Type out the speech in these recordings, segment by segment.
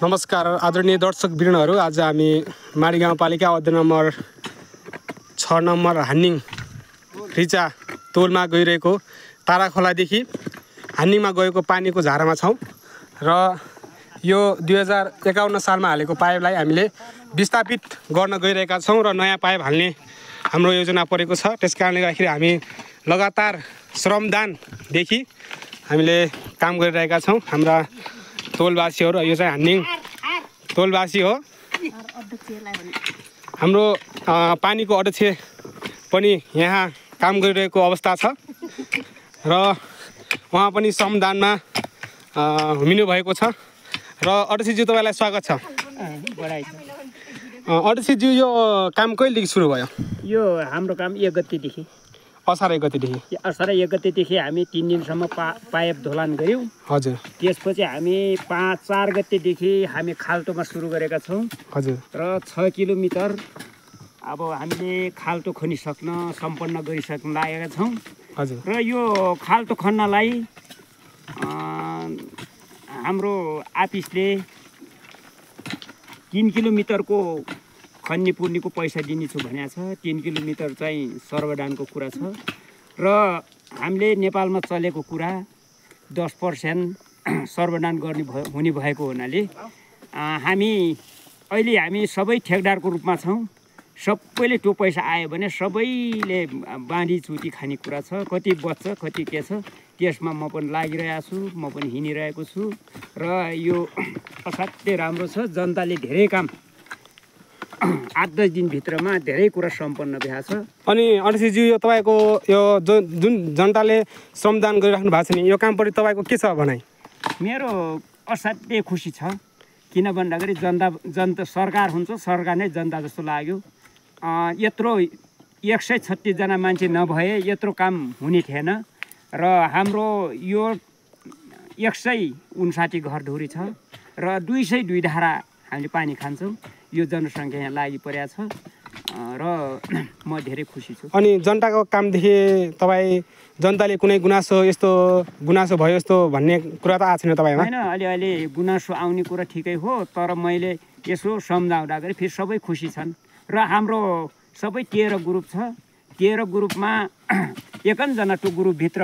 नमस्कार आदरणीय दर्शकवृन्दहरू, आज हामी माडी गाउँपालिका वडा नम्बर 6 नम्बर हान्निङ रिचा तोलमा गइरहेको ताराखोलादेखि हान्निङमा गएको पानीको झारामा छौँ र यो 2051 सालमा हालेको पाइपलाई हामीले विस्थापित गर्न गइरहेका छौँ र नयाँ पाइप हाल्ने हाम्रो योजना परेको छ। त्यसकारणले गर्दाखेरि हामी लगातार श्रमदानदेखि हामीले काम गरिरहेका छौँ। हाम्रा तोलवासीहरू, यो चाहिँ हान्निङ तोलवासी हो। हाम्रो पानीको अध्यक्ष पनि यहाँ काम गरिरहेको अवस्था छ र उहाँ पनि श्रमदानमा हुमिनु भएको छ। र अध्यक्षज्यू तपाईँलाई स्वागत छ। अध्यक्षज्यू, यो काम कहिलेदेखि सुरु भयो? यो हाम्रो काम 1 गतेदेखि, असार 1 गतेदेखि। असार 1 गतेदेखि हामी 3 दिनसम्म पाइप ढोलान गऱ्यौँ। हजुर। त्यसपछि हामी 4 गतेदेखि हामी खाल्टोमा सुरु गरेका छौँ। हजुर। र 6 किलोमिटर अब हामीले खाल्टो खनिसक्न सम्पन्न गरिसक्न लागेका छौँ। हजुर। र यो खाल्टो खन्नलाई हाम्रो आफिसले 3 किलोमिटरको खन्ने पुर्नीको पैसा दिनेछु भनेको छ। 3 किलोमिटर चाहिँ सर्वदानको कुरा छ र हामीले नेपालमा चलेको कुरा 10% सर्वदान हुने भएको हुनाले हामी सबै ठेकदारको रूपमा छौँ। सबैले त्यो पैसा आयो भने सबैले बाँधी चुटी खाने कुरा छ। कति बच्छ कति के छ त्यसमा म पनि लागिरहेको छु, म पनि हिँडिरहेको छु र यो असाध्यै राम्रो छ। जनताले धेरै काम 8-10 दिनभित्रमा धेरै कुरा सम्पन्न भएको छ। अनि अध्यक्षज्यू, यो तपाईँको यो जुन जनताले श्रमदान गरिराख्नु भएको छ नि, यो कामप्रति तपाईँको के छ भनाइ? मेरो असाध्यै खुसी छ। किन भन्दाखेरि जनता सरकार हुन्छ, सरकार नै जनता जस्तो लाग्यो। यत्रो 136 जना मान्छे नभए यत्रो काम हुने थिएन र हाम्रो यो 159 घरधुरी छ र 202 धारा हामीले पानी खान्छौँ। यो जनसङ्ख्या यहाँ लागि परेको छ र म धेरै खुसी छु। अनि जनताको कामदेखि तपाईँ जनताले कुनै गुनासो भयो यस्तो भन्ने कुरा त आएको छैन तपाईँमा? होइन, अलि गुनासो आउने कुरा ठिकै हो, तर मैले यसो सम्झाउँदाखेरि फेरि सबै खुसी छन्। र हाम्रो सबै 13 ग्रुप छ। 13 ग्रुपमा 51जना त्यो ग्रुपभित्र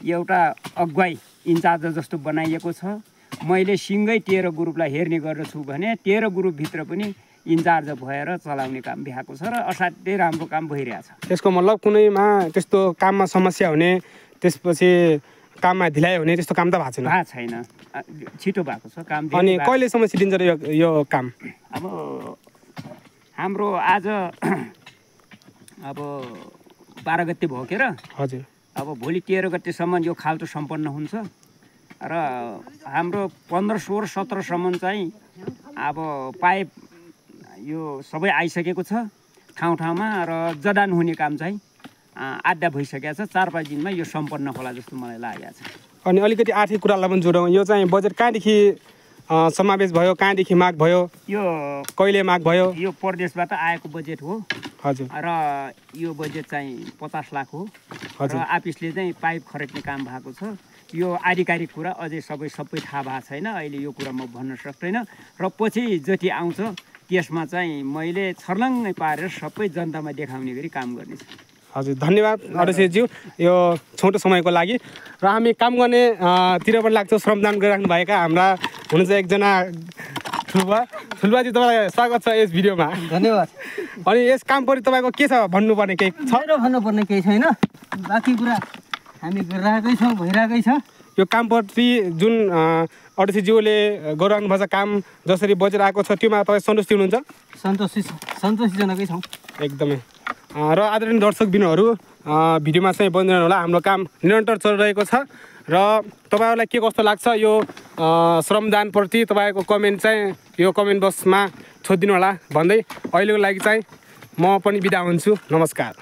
एउटा अगुवाई इन्चार्ज जस्तो बनाइएको छ। मैले सिङ्गै 13 ग्रुपलाई हेर्ने गर्दछु भने 13 ग्रुपभित्र पनि इन्चार्ज भएर चलाउने काम भ्याएको छ र असाध्यै राम्रो काम भइरहेछ। त्यसको मतलब कुनैमा त्यस्तो काममा समस्या हुने, त्यसपछि काममा ढिलाइ हुने त्यस्तो काम त भएको छैन? भएको छैन, छिटो भएको छ काम। अनि कहिलेसम्म सिद्धिन्छ र यो काम? अब हाम्रो आज 12 गते भयो के र? हजुर। अब भोलि 13 गतेसम्म यो खाल्टो सम्पन्न हुन्छ र हाम्रो 15, 16, 17सम्म चाहिँ अब पाइप यो सबै आइसकेको छ ठाउँमा र जडान हुने काम चाहिँ आधा भइसकेको छ। 4-5 दिनमा यो सम्पन्न होला जस्तो मलाई लागेको छ। अनि अलिकति आर्थिक कुरालाई पनि जोडौँ। यो चाहिँ बजेट कहाँदेखि समावेश भयो, कहाँदेखि माग भयो, यो कहिले माग भयो? यो प्रदेशबाट आएको बजेट हो। हजुर। र यो बजेट चाहिँ 50 लाख हो। हजुर। र आफिसले चाहिँ पाइप खरिद्ने काम भएको छ। यो आधिकारिक कुरा अझै सबै थाहा भएको छैन। अहिले यो कुरा म भन्न सक्दैन र पछि जति आउँछ त्यसमा चाहिँ मैले छर्लङ्गै पारेर सबै जनतामा देखाउने गरी काम गर्नेछु। हजुर, धन्यवाद अध्यक्षज्यू यो छोटो समयको लागि। र हामी काम गर्ने तिर पनि लाग्छौँ। श्रमदान गरिराख्नु भएका हाम्रा हुनुहुन्छ एकजना ठुलबाजी, तपाईँलाई स्वागत छ यस भिडियोमा। धन्यवाद। अनि यस कामप्रति तपाईँको के छ भन्नुपर्ने केही छ? भन्नुपर्ने केही छैन, बाँकी कुरा हामी गरिरहेकै छौँ, भइरहेकै छ। यो कामप्रति जुन अध्यक्षज्यूले गरिरहनु भएको काम जसरी बजेट आएको छ त्योमा तपाईँ सन्तुष्टि हुनुहुन्छ? सन्तुष्टिजनकै छौँ एकदमै। र आदरणीय दर्शकबिनहरू, भिडियोमा चाहिँ बनिरहनु होला। हाम्रो काम निरन्तर चलिरहेको छ र तपाईँहरूलाई के कस्तो लाग्छ यो श्रमदानप्रति तपाईँको कमेन्ट चाहिँ यो कमेन्ट बक्समा छोडिदिनु होला भन्दै अहिलेको लागि चाहिँ म पनि बिदा हुन्छु। नमस्कार।